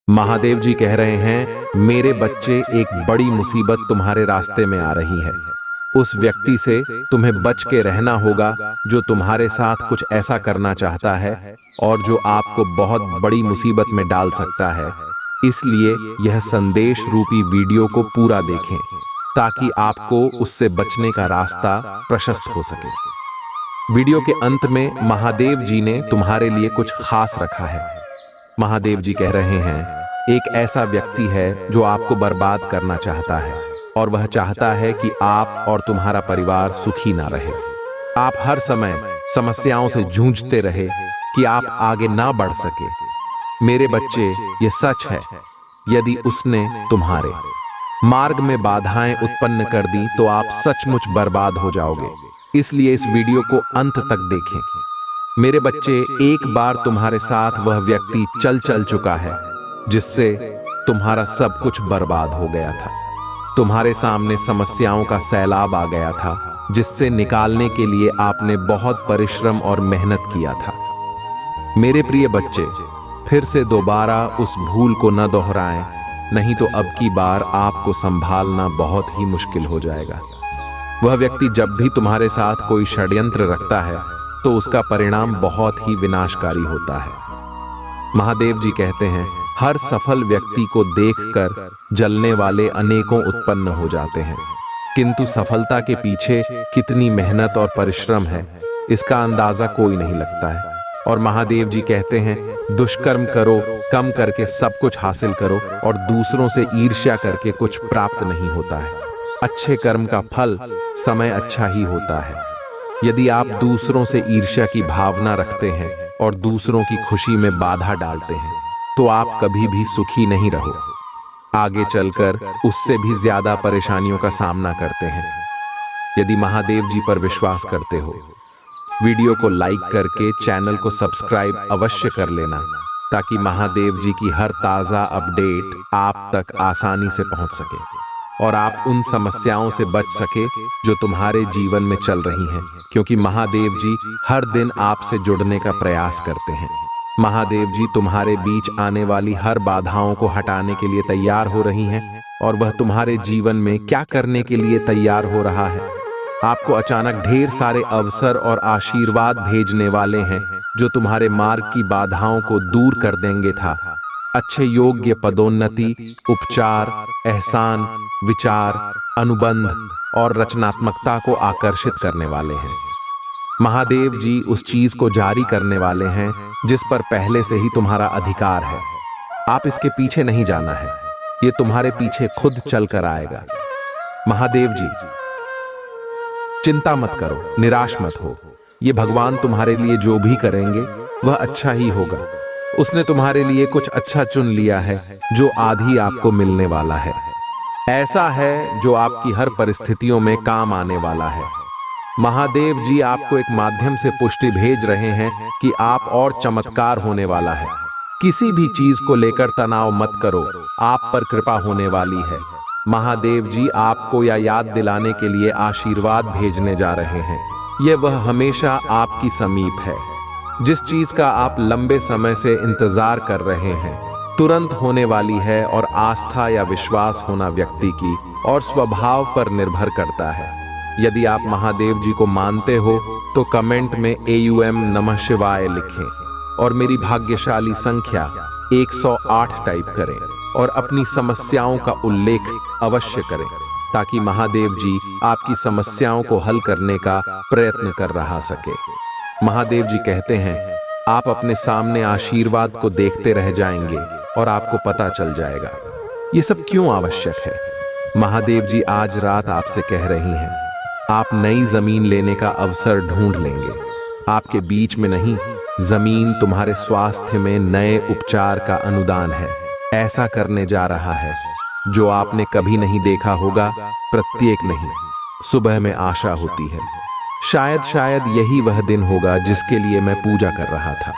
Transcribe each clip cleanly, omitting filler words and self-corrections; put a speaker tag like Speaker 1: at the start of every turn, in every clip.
Speaker 1: महादेव जी कह रहे हैं, मेरे बच्चे, एक बड़ी मुसीबत तुम्हारे रास्ते में आ रही है। उस व्यक्ति से तुम्हें बच के रहना होगा जो तुम्हारे साथ कुछ ऐसा करना चाहता है और जो आपको बहुत बड़ी मुसीबत में डाल सकता है। इसलिए यह संदेश रूपी वीडियो को पूरा देखें ताकि आपको उससे बचने का रास्ता प्रशस्त हो सके। वीडियो के अंत में महादेव जी ने तुम्हारे लिए कुछ खास रखा है। महादेव जी कह रहे हैं, एक ऐसा व्यक्ति है जो आपको बर्बाद करना चाहता है और वह चाहता है कि आप और तुम्हारा परिवार सुखी ना रहे। आप हर समय समस्याओं से जूझते रहे कि आप आगे ना बढ़ सके। मेरे बच्चे, ये सच है। यदि उसने तुम्हारे मार्ग में बाधाएं उत्पन्न कर दी तो आप सचमुच बर्बाद हो जाओगे। इसलिए इस वीडियो को अंत तक देखें। मेरे बच्चे, एक बार तुम्हारे साथ वह व्यक्ति चल चुका है जिससे तुम्हारा सब कुछ बर्बाद हो गया था। तुम्हारे सामने समस्याओं का सैलाब आ गया था जिससे निकालने के लिए आपने बहुत परिश्रम और मेहनत किया था। मेरे प्रिय बच्चे, फिर से दोबारा उस भूल को न दोहराएं, नहीं तो अब की बार आपको संभालना बहुत ही मुश्किल हो जाएगा। वह व्यक्ति जब भी तुम्हारे साथ कोई षड्यंत्र रखता है तो उसका परिणाम बहुत ही विनाशकारी होता है। महादेव जी कहते हैं, हर सफल व्यक्ति को देखकर जलने वाले अनेकों उत्पन्न हो जाते हैं, किंतु सफलता के पीछे कितनी मेहनत और परिश्रम है इसका अंदाजा कोई नहीं लगता है। और महादेव जी कहते हैं, दुष्कर्म करो, कम करके सब कुछ हासिल करो और दूसरों से ईर्ष्या करके कुछ प्राप्त नहीं होता है। अच्छे कर्म का फल समय अच्छा ही होता है। यदि आप दूसरों से ईर्ष्या की भावना रखते हैं और दूसरों की खुशी में बाधा डालते हैं तो आप कभी भी सुखी नहीं रहो। आगे चलकर उससे भी ज्यादा परेशानियों का सामना करते हैं। यदि महादेव जी पर विश्वास करते हो, वीडियो को लाइक करके चैनल को सब्सक्राइब अवश्य कर लेना ताकि महादेव जी की हर ताजा अपडेट आप तक आसानी से पहुंच सके और आप उन समस्याओं से बच सके जो तुम्हारे जीवन में चल रही हैं, क्योंकि महादेव जी हर दिन आपसे जुड़ने का प्रयास करते हैं। महादेव जी तुम्हारे बीच आने वाली हर बाधाओं को हटाने के लिए तैयार हो रही हैं और वह तुम्हारे जीवन में क्या करने के लिए तैयार हो रहा है। आपको अचानक ढेर सारे अवसर और आशीर्वाद भेजने वाले हैं जो तुम्हारे मार्ग की बाधाओं को दूर कर देंगे था। अच्छे योग्य पदोन्नति, उपचार, एहसान, विचार, अनुबंध और रचनात्मकता को आकर्षित करने वाले हैं। महादेव जी उस चीज को जारी करने वाले हैं जिस पर पहले से ही तुम्हारा अधिकार है। आप इसके पीछे नहीं जाना है, ये तुम्हारे पीछे खुद चल कर आएगा। महादेव जी, चिंता मत करो, निराश मत हो। ये भगवान तुम्हारे लिए जो भी करेंगे वह अच्छा ही होगा। उसने तुम्हारे लिए कुछ अच्छा चुन लिया है जो आधी आपको मिलने वाला है। ऐसा है जो आपकी हर परिस्थितियों में काम आने वाला है। महादेव जी आपको एक माध्यम से पुष्टि भेज रहे हैं कि आप और चमत्कार होने वाला है। किसी भी चीज को लेकर तनाव मत करो, आप पर कृपा होने वाली है। महादेव जी आपको यह याद दिलाने के लिए आशीर्वाद भेजने जा रहे हैं। यह वह हमेशा आपकी समीप है। जिस चीज का आप लंबे समय से इंतजार कर रहे हैं तुरंत होने वाली है और आस्था या विश्वास होना व्यक्ति की और स्वभाव पर निर्भर करता है। यदि आप महादेव जी को मानते हो तो कमेंट में AUM नमः शिवाय लिखें और मेरी भाग्यशाली संख्या 108 टाइप करें और अपनी समस्याओं का उल्लेख अवश्य करें ताकि महादेव जी आपकी समस्याओं को हल करने का प्रयत्न कर रहा सके। महादेव जी कहते हैं, आप अपने सामने आशीर्वाद को देखते रह जाएंगे और आपको पता चल जाएगा ये सब क्यों आवश्यक है। महादेव जी आज रात आपसे कह रही हैं, आप नई जमीन लेने का अवसर ढूंढ लेंगे। आपके बीच में नहीं, जमीन तुम्हारे स्वास्थ्य में नए उपचार का अनुदान है। ऐसा करने जा रहा है जो आपने कभी नहीं देखा होगा। प्रत्येक नहीं, सुबह में आशा होती है। शायद यही वह दिन होगा जिसके लिए मैं पूजा कर रहा था।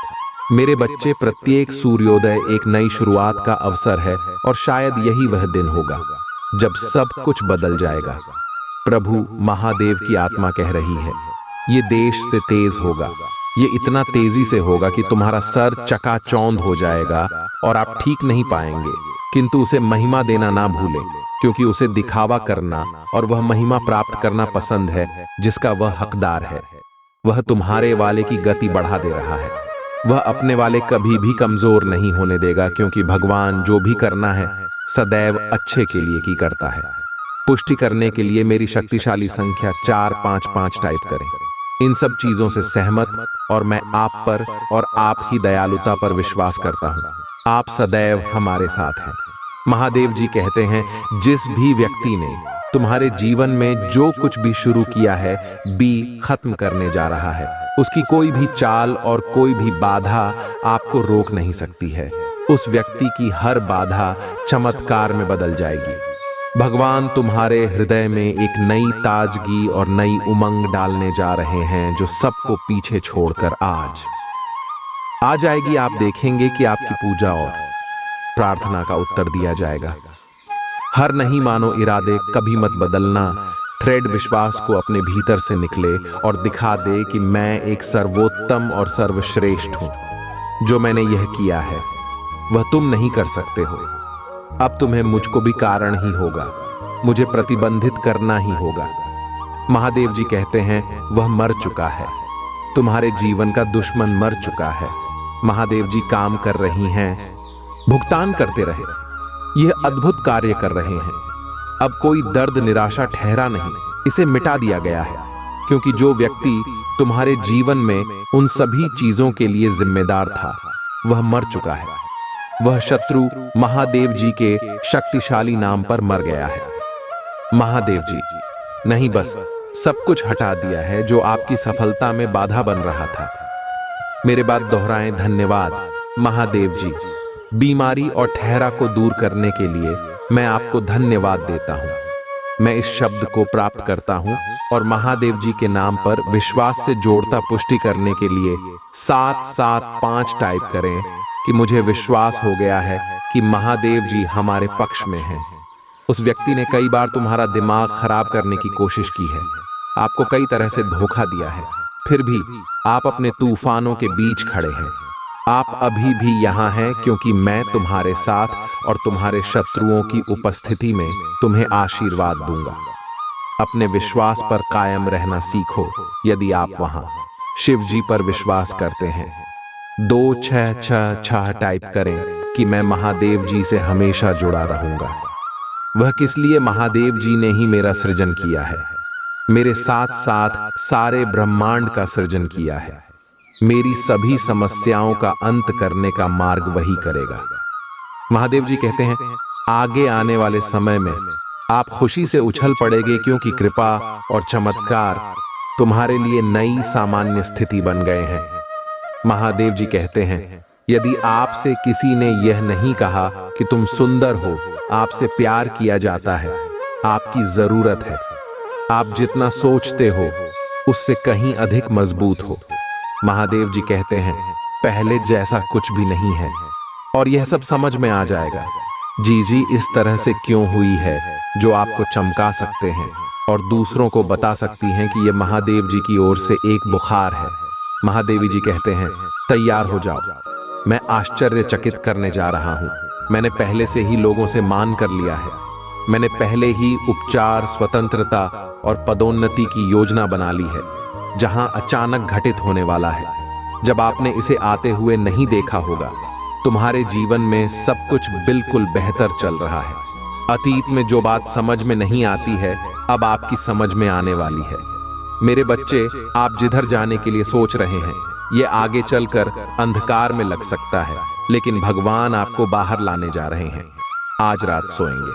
Speaker 1: मेरे बच्चे, प्रत्येक सूर्योदय एक नई शुरुआत का अवसर है और शायद यही वह दिन होगा जब सब कुछ बदल जाएगा। प्रभु महादेव की आत्मा कह रही है, ये देश से तेज होगा। ये इतना तेजी से होगा कि तुम्हारा सर चकाचौंध हो जाएगा और आप ठीक नहीं पाएंगे, किंतु उसे महिमा देना ना भूलें, क्योंकि उसे दिखावा करना और वह महिमा प्राप्त करना पसंद है जिसका वह हकदार है। वह तुम्हारे वाले की गति बढ़ा दे रहा है। वह अपने वाले कभी भी कमजोर नहीं होने देगा, क्योंकि भगवान जो भी करना है सदैव अच्छे के लिए की करता है। पुष्टि करने के लिए मेरी शक्तिशाली संख्या 455 टाइप करें। इन सब चीजों से सहमत और मैं आप पर और आप ही दयालुता पर विश्वास करता हूँ। आप सदैव हमारे साथ हैं। महादेव जी कहते हैं, जिस भी व्यक्ति ने तुम्हारे जीवन में जो कुछ भी शुरू किया है भी खत्म करने जा रहा है, उसकी कोई भी चाल और कोई भी बाधा आपको रोक नहीं सकती है। उस व्यक्ति की हर बाधा चमत्कार में बदल जाएगी। भगवान तुम्हारे हृदय में एक नई ताजगी और नई उमंग डालने जा रहे हैं, जो सबको पीछे छोड़कर आज आ जाएगी। आप देखेंगे कि आपकी पूजा और प्रार्थना का उत्तर दिया जाएगा। हर नहीं मानो इरादे कभी मत बदलना। थ्रेड विश्वास को अपने भीतर से निकले और दिखा दे कि मैं एक सर्वोत्तम और सर्वश्रेष्ठ हूं। जो मैंने यह किया है वह तुम नहीं कर सकते हो। अब तुम्हें मुझको भी कारण ही होगा, मुझे प्रतिबंधित करना ही होगा। महादेव जी कहते हैं, वह मर चुका है। तुम्हारे जीवन का दुश्मन मर चुका है। महादेव जी काम कर रही हैं, भुगतान करते रहे। यह अद्भुत कार्य कर रहे हैं। अब कोई दर्द निराशा ठहरा नहीं, इसे मिटा दिया गया है, क्योंकि जो व्यक्ति तुम्हारे जीवन में उन सभी चीजों के लिए जिम्मेदार था वह मर चुका है। वह शत्रु महादेव जी के शक्तिशाली नाम पर मर गया है। महादेव जी नहीं, बस सब कुछ हटा दिया है जो आपकी सफलता में बाधा बन रहा था। मेरे बात दोहराएं, धन्यवाद महादेव जी। बीमारी और ठहरा को दूर करने के लिए मैं आपको धन्यवाद देता हूं। मैं इस शब्द को प्राप्त करता हूं और महादेव जी के नाम पर विश्वास से जोड़ता पुष्टि करने के लिए 775 टाइप करें कि मुझे विश्वास हो गया है कि महादेव जी हमारे पक्ष में हैं। उस व्यक्ति ने कई बार तुम्हारा दिमाग खराब करने की कोशिश की है, आपको कई तरह से धोखा दिया है, फिर भी आप अपने तूफानों के बीच खड़े हैं। आप अभी भी यहाँ हैं क्योंकि मैं तुम्हारे साथ और तुम्हारे शत्रुओं की उपस्थिति में तुम्हें आशीर्वाद दूंगा। अपने विश्वास पर कायम रहना सीखो। यदि आप वहां शिव जी पर विश्वास करते हैं, 2666 टाइप करें कि मैं महादेव जी से हमेशा जुड़ा रहूंगा। वह किस लिए? महादेव जी ने ही मेरा सृजन किया है, मेरे साथ साथ सारे ब्रह्मांड का सृजन किया है। मेरी सभी समस्याओं का अंत करने का मार्ग वही करेगा। महादेव जी कहते हैं, आगे आने वाले समय में आप खुशी से उछल पड़ेंगे, क्योंकि कृपा और चमत्कार तुम्हारे लिए नई सामान्य स्थिति बन गए हैं। महादेव जी कहते हैं, यदि आपसे किसी ने यह नहीं कहा कि तुम सुंदर हो, आपसे प्यार किया जाता है, आपकी जरूरत है, आप जितना सोचते हो उससे कहीं अधिक मजबूत हो। महादेव जी कहते हैं, पहले जैसा कुछ भी नहीं है और यह सब समझ में आ जाएगा। जी इस तरह से क्यों हुई है, जो आपको चमका सकते हैं और दूसरों को बता सकती हैं कि यह महादेव जी की ओर से एक बुखार है। महादेवी जी कहते हैं, तैयार हो जाओ, मैं आश्चर्यचकित करने जा रहा हूं। मैंने पहले से ही लोगों से मान कर लिया है। मैंने पहले ही उपचार, स्वतंत्रता और पदोन्नति की योजना बना ली है, जहां अचानक घटित होने वाला है। जब आपने इसे आते हुए नहीं देखा होगा, तुम्हारे जीवन में सब कुछ बिल्कुल बेहतर चल रहा है। अतीत में जो बात समझ में नहीं आती है, अब आपकी समझ में आने वाली है। मेरे बच्चे, आप जिधर जाने के लिए सोच रहे हैं, ये आगे चलकर अंधकार में लग सकता है, लेकिन भगवान आपको बाहर लाने जा रहे हैं। आज रात सोएंगे,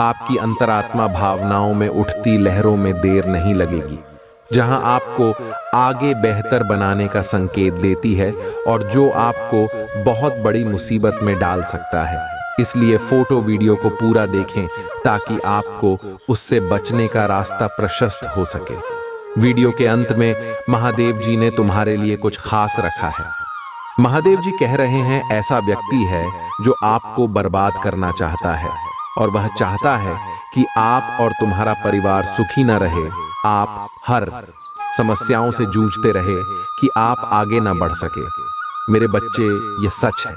Speaker 1: आपकी अंतरात्मा भावनाओं में उठती लहरों में देर नहीं लगेगी, जहां आपको आगे बेहतर बनाने का संकेत देती है और जो आपको बहुत बड़ी मुसीबत में डाल सकता है। इसलिए फोटो वीडियो को पूरा देखें ताकि आपको उससे बचने का रास्ता प्रशस्त हो सके। वीडियो के अंत में महादेव जी ने तुम्हारे लिए कुछ खास रखा है। महादेव जी कह रहे हैं, ऐसा व्यक्ति है जो आपको बर्बाद करना चाहता है और वह चाहता है कि आप और तुम्हारा परिवार सुखी न रहे, आप हर समस्याओं से जूझते रहे कि आप आगे न बढ़ सके। मेरे बच्चे, यह सच है।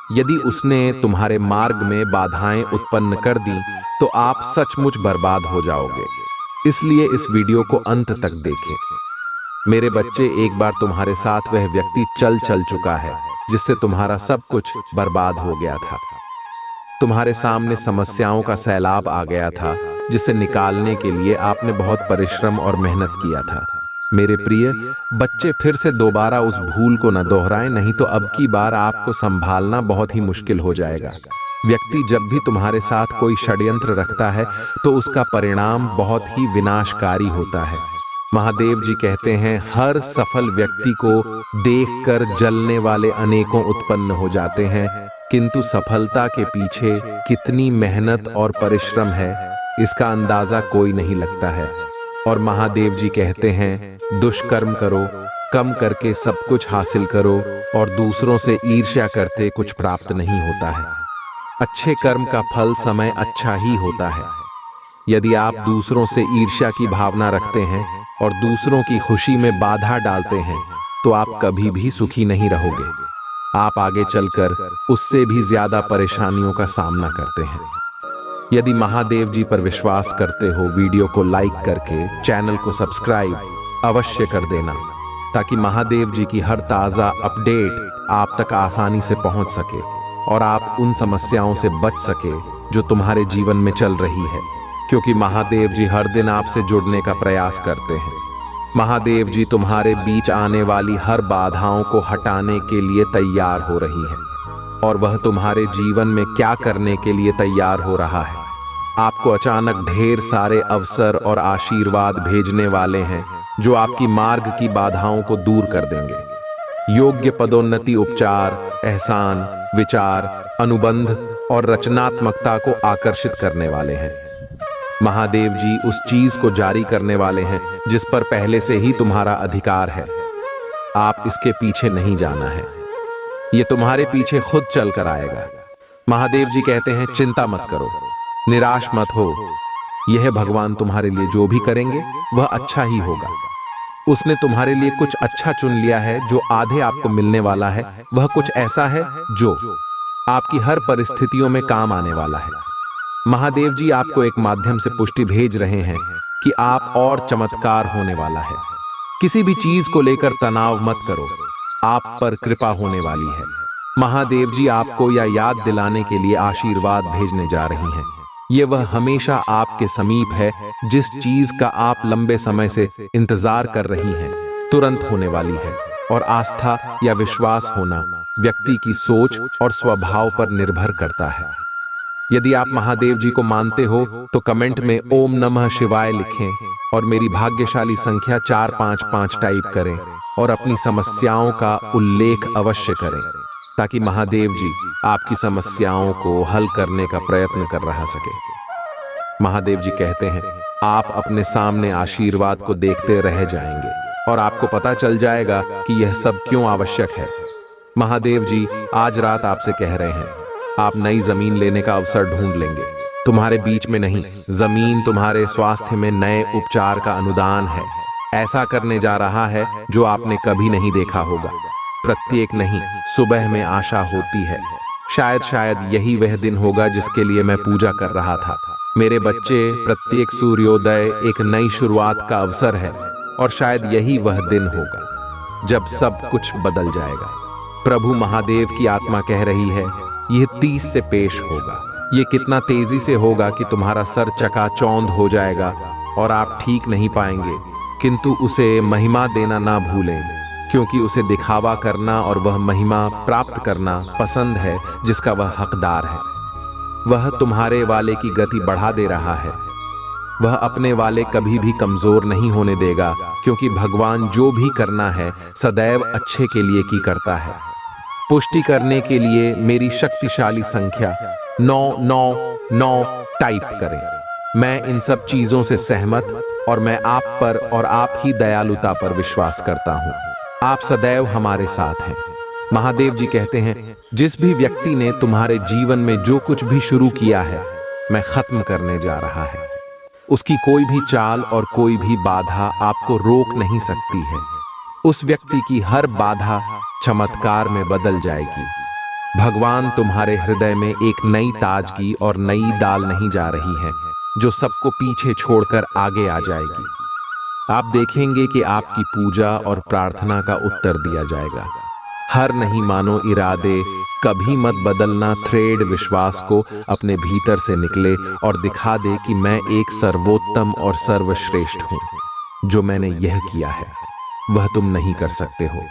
Speaker 1: यदि उसने तुम्हारे मार्ग में बाधाएं उत्पन्न कर दी तो आप सचमुच बर्बाद हो जाओगे। इसलिए इस वीडियो को अंत तक देखें। मेरे बच्चे, एक बार तुम्हारे साथ वह व्यक्ति चल चुका है जिससे तुम्हारा सब कुछ बर्बाद हो गया था। तुम्हारे सामने समस्याओं का सैलाब आ गया था जिसे निकालने के लिए आपने बहुत परिश्रम और मेहनत किया था। मेरे प्रिय बच्चे, फिर से दोबारा उस भूल को न दोहराएं, नहीं तो अब की बार आपको संभालना बहुत ही मुश्किल हो जाएगा। व्यक्ति जब भी तुम्हारे साथ कोई षड्यंत्र रखता है तो उसका परिणाम बहुत ही विनाशकारी होता है। महादेव जी कहते हैं, हर सफल व्यक्ति को देखकर जलने वाले अनेकों उत्पन्न हो जाते हैं, किंतु सफलता के पीछे कितनी मेहनत और परिश्रम है इसका अंदाजा कोई नहीं लगता है। और महादेव जी कहते हैं, दुष्कर्म करो, कम करके सब कुछ हासिल करो और दूसरों से ईर्ष्या करते कुछ प्राप्त नहीं होता है। अच्छे कर्म का फल समय अच्छा ही होता है। यदि आप दूसरों से ईर्ष्या की भावना रखते हैं और दूसरों की खुशी में बाधा डालते हैं तो आप कभी भी सुखी नहीं रहोगे। आप आगे चलकर उससे भी ज्यादा परेशानियों का सामना करते हैं। यदि महादेव जी पर विश्वास करते हो, वीडियो को लाइक करके चैनल को सब्सक्राइब अवश्य कर देना, ताकि महादेव जी की हर ताज़ा अपडेट आप तक आसानी से पहुंच सके और आप उन समस्याओं से बच सके जो तुम्हारे जीवन में चल रही है, क्योंकि महादेव जी हर दिन आपसे जुड़ने का प्रयास करते हैं। महादेव जी तुम्हारे बीच आने वाली हर बाधाओं को हटाने के लिए तैयार हो रही हैं और वह तुम्हारे जीवन में क्या करने के लिए तैयार हो रहा है। आपको अचानक ढेर सारे अवसर और आशीर्वाद भेजने वाले हैं जो आपकी मार्ग की बाधाओं को दूर कर देंगे। योग्य पदोन्नति, उपचार, एहसान, विचार, अनुबंध और रचनात्मकता को आकर्षित करने वाले हैं। महादेव जी उस चीज को जारी करने वाले हैं जिस पर पहले से ही तुम्हारा अधिकार है। आप इसके पीछे नहीं जाना है, ये तुम्हारे पीछे खुद चल कर आएगा। महादेव जी कहते हैं, चिंता मत करो, निराश मत हो, यह भगवान तुम्हारे लिए जो भी करेंगे वह अच्छा ही होगा। उसने तुम्हारे लिए कुछ अच्छा चुन लिया है। जो आधे आपको मिलने वाला है वह कुछ ऐसा है जो आपकी हर परिस्थितियों में काम आने वाला है। महादेव जी आपको एक माध्यम से पुष्टि भेज रहे हैं कि आप और चमत्कार होने वाला है। किसी भी चीज को लेकर तनाव मत करो, आप पर कृपा होने वाली है। महादेव जी आपको यह याद दिलाने के लिए आशीर्वाद भेजने जा रही हैं। ये वह हमेशा आपके समीप है जिस चीज का आप लंबे समय से इंतजार कर रही हैं, तुरंत होने वाली है। और आस्था या विश्वास होना व्यक्ति की सोच और स्वभाव पर निर्भर करता है। यदि आप महादेव जी को मानते हो तो कमेंट में ओम नमः शिवाय लिखें और मेरी भाग्यशाली संख्या 455 टाइप करें और अपनी समस्याओं का उल्लेख अवश्य करें, ताकि महादेव जी आपकी समस्याओं को हल करने का प्रयत्न कर रहा सके। महादेव जी कहते हैं, आप अपने सामने आशीर्वाद को देखते रह जाएंगे और आपको पता चल जाएगा कि यह सब क्यों आवश्यक है। महादेव जी आज रात आपसे कह रहे हैं, आप नई जमीन लेने का अवसर ढूंढ लेंगे। तुम्हारे बीच में नहीं, जमीन तुम्हारे स्वास्थ्य में नए उपचार का अनुदान है। ऐसा करने जा रहा है जो आपने कभी नहीं देखा होगा। प्रत्येक नहीं, सुबह में आशा होती है। शायद यही वह दिन होगा जिसके लिए मैं पूजा कर रहा था। मेरे बच्चे, प्रत्येक सूर्योदय एक नई शुरुआत का अवसर है और शायद यही वह दिन होगा जब सब कुछ बदल जाएगा। प्रभु महादेव की आत्मा कह रही है, यह 30 से पेश होगा। ये कितना तेजी से होगा कि तुम्हारा सर चकाचौंध हो जाएगा और आप ठीक नहीं पाएंगे, किंतु उसे महिमा देना ना भूलें, क्योंकि उसे दिखावा करना और वह महिमा प्राप्त करना पसंद है जिसका वह हकदार है। वह तुम्हारे वाले की गति बढ़ा दे रहा है। वह अपने वाले कभी भी कमजोर नहीं होने देगा, क्योंकि भगवान जो भी करना है सदैव अच्छे के लिए की करता है। पुष्टि करने के लिए मेरी शक्तिशाली संख्या 999 टाइप करें। मैं इन सब चीजों से सहमत और मैं आप पर और आप ही दयालुता पर विश्वास करता हूँ। आप सदैव हमारे साथ हैं। महादेव जी कहते हैं, जिस भी व्यक्ति ने तुम्हारे जीवन में जो कुछ भी शुरू किया है, मैं खत्म करने जा रहा है। उसकी कोई भी चाल और कोई भी बाधा आपको रोक नहीं सकती है। उस व्यक्ति की हर बाधा चमत्कार में बदल जाएगी। भगवान तुम्हारे हृदय में एक नई ताजगी और नई दाल नहीं जा रही है जो सबको पीछे छोड़कर आगे आ जाएगी। आप देखेंगे कि आपकी पूजा और प्रार्थना का उत्तर दिया जाएगा। हर नहीं मानो इरादे कभी मत बदलना। थ्रेड विश्वास को अपने भीतर से निकले और दिखा दे कि मैं एक सर्वोत्तम और सर्वश्रेष्ठ हूं। जो मैंने यह किया है वह तुम नहीं कर सकते हो।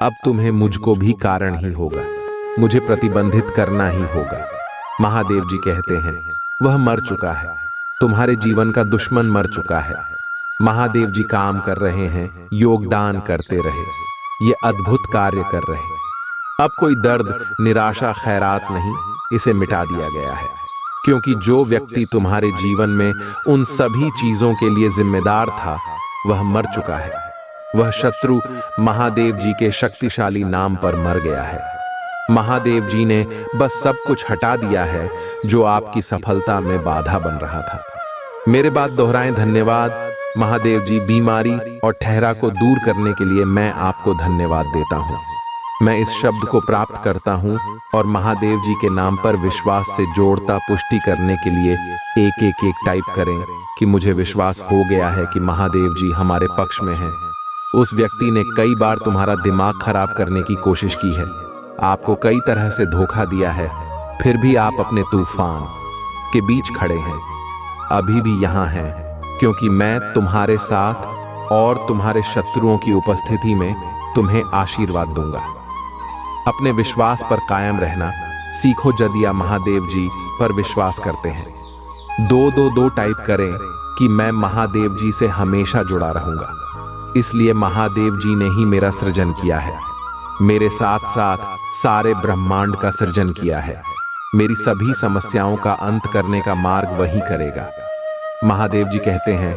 Speaker 1: अब तुम्हें मुझको भी कारण ही होगा, मुझे प्रतिबंधित करना ही होगा। महादेव जी कहते हैं वह मर चुका है, तुम्हारे जीवन का दुश्मन मर चुका है। महादेव जी काम कर रहे हैं, योगदान करते रहे, ये अद्भुत कार्य कर रहे हैं। अब कोई दर्द, निराशा, खैरात नहीं, इसे मिटा दिया गया है। क्योंकि जो व्यक्ति तुम्हारे जीवन में उन सभी चीजों के लिए जिम्मेदार था वह मर चुका है। वह शत्रु महादेव जी के शक्तिशाली नाम पर मर गया है। महादेव जी ने बस सब कुछ हटा दिया है जो आपकी सफलता में बाधा बन रहा था। मेरे बात दोहराएं धन्यवाद। महादेव जी बीमारी और ठहरा को दूर करने के लिए मैं आपको धन्यवाद देता हूँ। मैं इस शब्द को प्राप्त करता हूँ और महादेव जी के नाम पर विश्वास से जोड़ता पुष्टि करने के लिए एक टाइप करें कि मुझे विश्वास हो गया है कि महादेव जी हमारे पक्ष में हैं। उस व्यक्ति ने कई बार तुम्हारा दिमाग खराब करने की कोशिश की है, आपको कई तरह से धोखा दिया है, फिर भी आप अपने तूफान के बीच खड़े हैं। अभी भी यहाँ हैं क्योंकि मैं तुम्हारे साथ और तुम्हारे शत्रुओं की उपस्थिति में तुम्हें आशीर्वाद दूंगा। अपने विश्वास पर कायम रहना सीखो। यदि आप महादेव जी पर विश्वास करते हैं 222 टाइप करें कि मैं महादेव जी से हमेशा जुड़ा रहूंगा। इसलिए महादेव जी ने ही मेरा सृजन किया है, मेरे साथ साथ सारे ब्रह्मांड का सृजन किया है। मेरी सभी समस्याओं का अंत करने का मार्ग वही करेगा। महादेव जी कहते हैं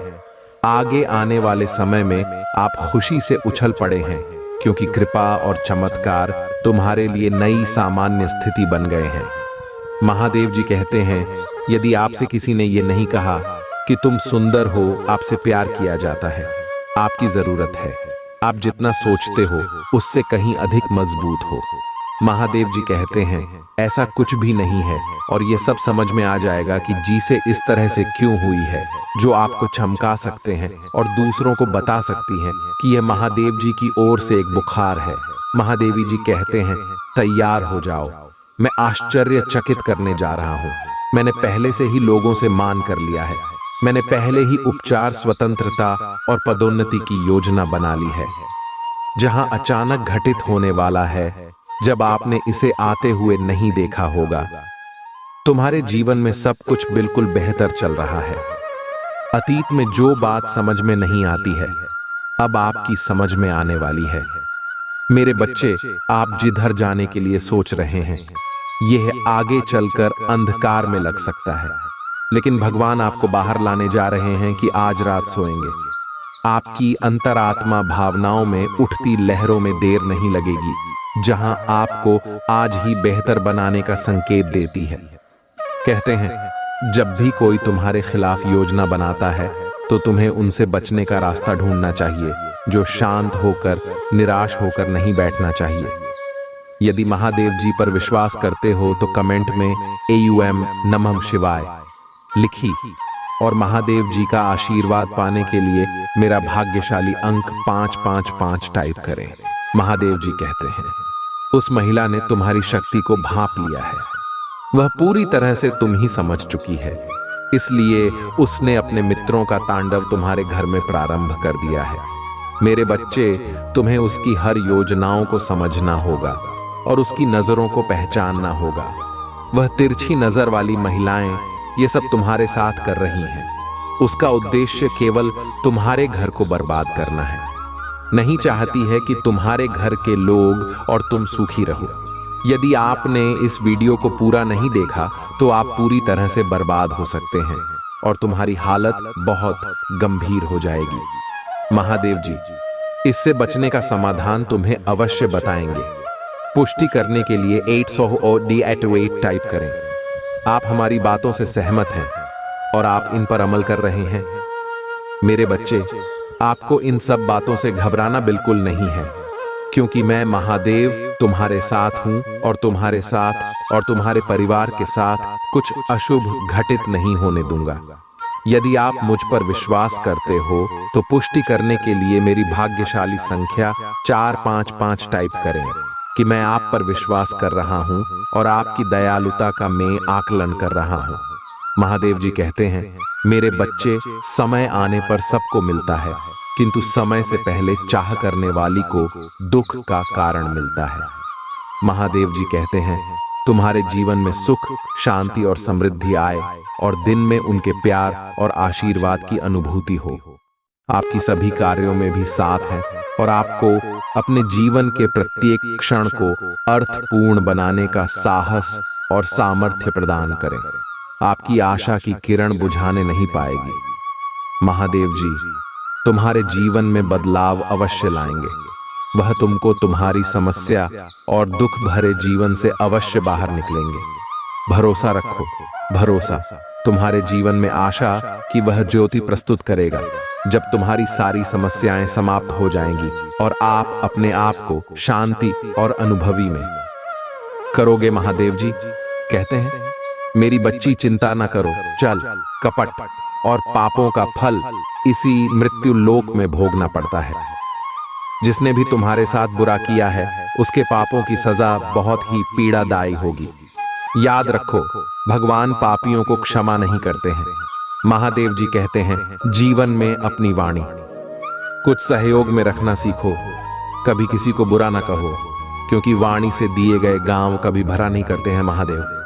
Speaker 1: आगे आने वाले समय में आप खुशी से उछल पड़े हैं क्योंकि कृपा और चमत्कार तुम्हारे लिए नई सामान्य स्थिति बन गए हैं। महादेव जी कहते हैं यदि आपसे किसी ने यह नहीं कहा कि तुम सुंदर हो, आपसे प्यार किया जाता है, आपकी जरूरत है, आप जितना सोचते हो उससे कहीं अधिक मजबूत हो। महादेव जी कहते हैं ऐसा कुछ भी नहीं है और ये सब समझ में आ जाएगा कि जी से इस तरह से क्यों हुई है, जो आपको चमका सकते हैं और दूसरों को बता सकती हैं कि यह महादेव जी की ओर से एक बुखार है। महादेवी जी कहते हैं तैयार हो जाओ, मैं आश्चर्यचकित करने जा रहा हूँ। मैंने पहले से ही लोगों से मान कर लिया है, मैंने पहले ही उपचार, स्वतंत्रता और पदोन्नति की योजना बना ली है। जहां अचानक घटित होने वाला है जब आपने इसे आते हुए नहीं देखा होगा। तुम्हारे जीवन में सब कुछ बिल्कुल बेहतर चल रहा है। अतीत में जो बात समझ में नहीं आती है अब आपकी समझ में आने वाली है। मेरे बच्चे, आप जिधर जाने के लिए सोच रहे हैं यह आगे चलकर अंधकार में लग सकता है, लेकिन भगवान आपको बाहर लाने जा रहे हैं कि आज रात सोएंगे। आपकी अंतरात्मा भावनाओं में उठती लहरों में देर नहीं लगेगी, जहां आपको आज ही बेहतर बनाने का संकेत देती है। कहते हैं जब भी कोई तुम्हारे खिलाफ योजना बनाता है तो तुम्हें उनसे बचने का रास्ता ढूंढना चाहिए, जो शांत होकर, निराश होकर नहीं बैठना चाहिए। यदि महादेव जी पर विश्वास करते हो तो कमेंट में AUM नमः शिवाय लिखी और महादेव जी का आशीर्वाद पाने के लिए मेरा भाग्यशाली अंक 555 टाइप करें। महादेव जी कहते हैं उस महिला ने तुम्हारी शक्ति को भांप लिया है, वह पूरी तरह से तुम ही समझ चुकी है, इसलिए उसने अपने मित्रों का तांडव तुम्हारे घर में प्रारंभ कर दिया है। मेरे बच्चे, तुम्हें उसकी हर योजनाओं को समझना होगा और उसकी नजरों को पहचानना होगा। वह तिरछी नजर वाली महिलाएं ये सब तुम्हारे साथ कर रही हैं। उसका उद्देश्य केवल तुम्हारे घर को बर्बाद करना है। नहीं चाहती है कि तुम्हारे घर के लोग और तुम सुखी रहो। यदि आपने इस वीडियो को पूरा नहीं देखा तो आप पूरी तरह से बर्बाद हो सकते हैं और तुम्हारी हालत बहुत गंभीर हो जाएगी। महादेव जी इससे बचने का समाधान तुम्हें अवश्य बताएंगे। पुष्टि करने के लिए 800 टाइप करें। आप हमारी बातों से सहमत हैं और आप इन पर अमल कर रहे हैं। मेरे बच्चे, आपको इन सब बातों से घबराना बिल्कुल नहीं है। क्योंकि मैं महादेव तुम्हारे साथ हूँ और तुम्हारे साथ और तुम्हारे परिवार के साथ कुछ अशुभ घटित नहीं होने दूंगा। यदि आप मुझ पर विश्वास करते हो तो पुष्टि करने के लिए मेरी भाग्यशाली संख्या 455 टाइप करें कि मैं आप पर विश्वास कर रहा हूँ और आपकी दयालुता का मैं आकलन कर रहा हूँ। महादेव जी कहते हैं, मेरे बच्चे, समय आने पर सबको मिलता है, किंतु समय से पहले चाह करने वाली को दुख का कारण मिलता है। महादेव जी कहते हैं, तुम्हारे जीवन में सुख, शांति और समृद्धि आए और दिन में उनके प्यार और आशीर्वाद की अनुभूति हो। आपकी सभी कार्यों में भी साथ है और आपको अपने जीवन के प्रत्येक क्षण को अर्थपूर्ण बनाने का साहस और सामर्थ्य प्रदान करें। आपकी आशा की किरण बुझाने नहीं पाएगी। महादेव जी तुम्हारे जीवन में बदलाव अवश्य लाएंगे। वह तुमको तुम्हारी समस्या और दुख भरे जीवन से अवश्य बाहर निकलेंगे। भरोसा रखो, भरोसा। तुम्हारे जीवन में आशा की वह ज्योति प्रस्तुत करेगा जब तुम्हारी सारी समस्याएं समाप्त हो जाएंगी और आप अपने आप को शांति और अनुभवी में करोगे। महादेव जी कहते हैं, मेरी बच्ची चिंता न करो, चल कपट और पापों का फल इसी मृत्यु लोक में भोगना पड़ता है। जिसने भी तुम्हारे साथ बुरा किया है उसके पापों की सजा बहुत ही पीड़ादायी होगी। याद रखो, भगवान पापियों को क्षमा नहीं करते हैं। महादेव जी कहते हैं, जीवन में अपनी वाणी कुछ सहयोग में रखना सीखो। कभी किसी को बुरा ना कहो, क्योंकि वाणी से दिए गए गांव कभी भरा नहीं करते हैं महादेव।